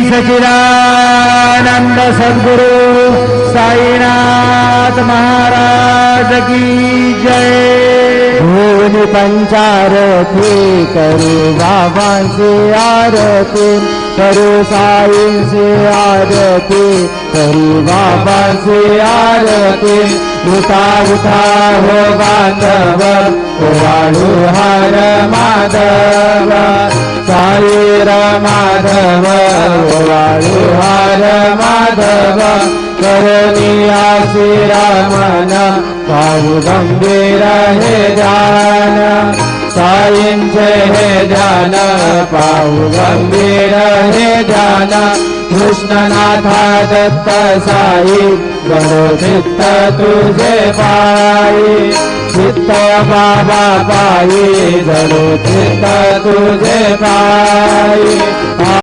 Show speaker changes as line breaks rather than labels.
सच्चिदानंद सद्गुरु साईनाथ महाराज की जय।
भूल पंचारती करू बाबांची आरती, करू साईंची आरती, करू बाबांची आरती। उठा उठा हो बांधव, वाळू हार माधव, साई माधव, वाळू हार माधव। करुणी आशिरामन, पाहू गंभीर हे ध्यान, साईंचे हे ध्यान, पाहू गंभीर हे ध्यान। कृष्णनाथा दत्त साई, गणो चित्त तुझे पायी, चित्त बाबा पायी, गणो चित्त तुझे पायी।